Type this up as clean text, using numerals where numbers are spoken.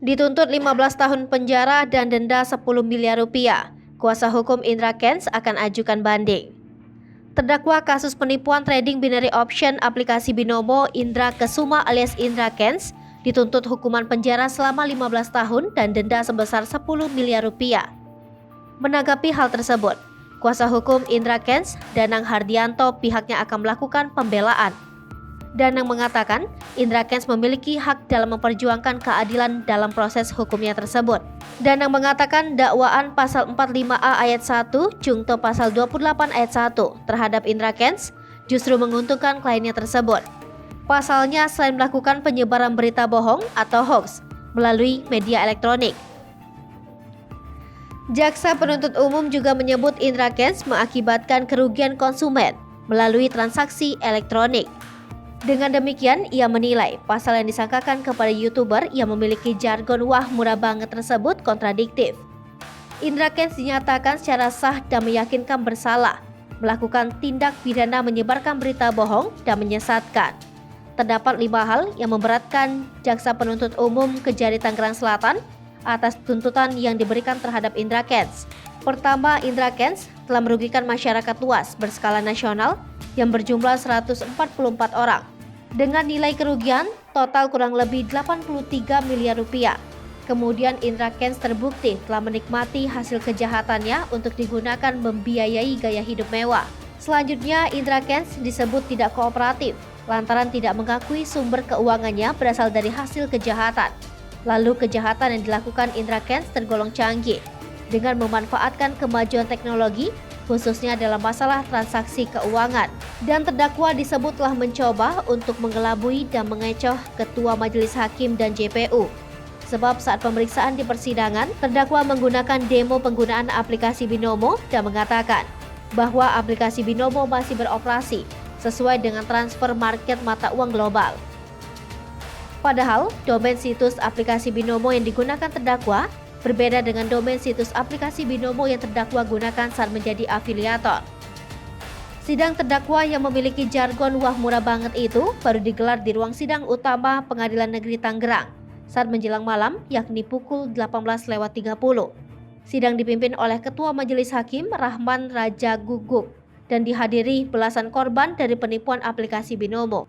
Dituntut 15 tahun penjara dan denda 10 miliar rupiah. Kuasa hukum Indra Kents akan ajukan banding. Terdakwa kasus penipuan trading binary option aplikasi Binomo Indra Kesuma alias Indra Kents dituntut hukuman penjara selama 15 tahun dan denda sebesar 10 miliar rupiah. Menanggapi hal tersebut, kuasa hukum Indra Kents, Danang Hardianto, pihaknya akan melakukan pembelaan. Danang mengatakan Indra Kents memiliki hak dalam memperjuangkan keadilan dalam proses hukumnya tersebut. Danang mengatakan dakwaan pasal 45A ayat 1 Jungto pasal 28 ayat 1 terhadap Indra Kents justru menguntungkan kliennya tersebut. Pasalnya selain melakukan penyebaran berita bohong atau hoax melalui media elektronik, jaksa penuntut umum juga menyebut Indra Kents mengakibatkan kerugian konsumen melalui transaksi elektronik. Dengan demikian, ia menilai pasal yang disangkakan kepada YouTuber yang memiliki jargon wah murah banget tersebut kontradiktif. Indra Kents dinyatakan secara sah dan meyakinkan bersalah melakukan tindak pidana menyebarkan berita bohong dan menyesatkan. Terdapat 5 hal yang memberatkan jaksa penuntut umum Kejari Tangerang Selatan atas tuntutan yang diberikan terhadap Indra Kents. Pertama, Indra Kents telah merugikan masyarakat luas berskala nasional yang berjumlah 144 orang dengan nilai kerugian total kurang lebih 83 miliar rupiah. Kemudian Indra Kents terbukti telah menikmati hasil kejahatannya untuk digunakan membiayai gaya hidup mewah. Selanjutnya, Indra Kents disebut tidak kooperatif lantaran tidak mengakui sumber keuangannya berasal dari hasil kejahatan. Lalu kejahatan yang dilakukan Indra Kents tergolong canggih dengan memanfaatkan kemajuan teknologi khususnya dalam masalah transaksi keuangan. Dan terdakwa disebut telah mencoba untuk mengelabui dan mengecoh Ketua Majelis Hakim dan JPU. Sebab saat pemeriksaan di persidangan, terdakwa menggunakan demo penggunaan aplikasi Binomo dan mengatakan bahwa aplikasi Binomo masih beroperasi sesuai dengan transfer market mata uang global. Padahal, domain situs aplikasi Binomo yang digunakan terdakwa berbeda dengan domain situs aplikasi Binomo yang terdakwa gunakan saat menjadi afiliator. Sidang terdakwa yang memiliki jargon wah murah banget itu baru digelar di ruang sidang utama Pengadilan Negeri Tangerang saat menjelang malam, yakni pukul 18.30. Sidang dipimpin oleh Ketua Majelis Hakim Rahman Raja Guguk dan dihadiri belasan korban dari penipuan aplikasi Binomo.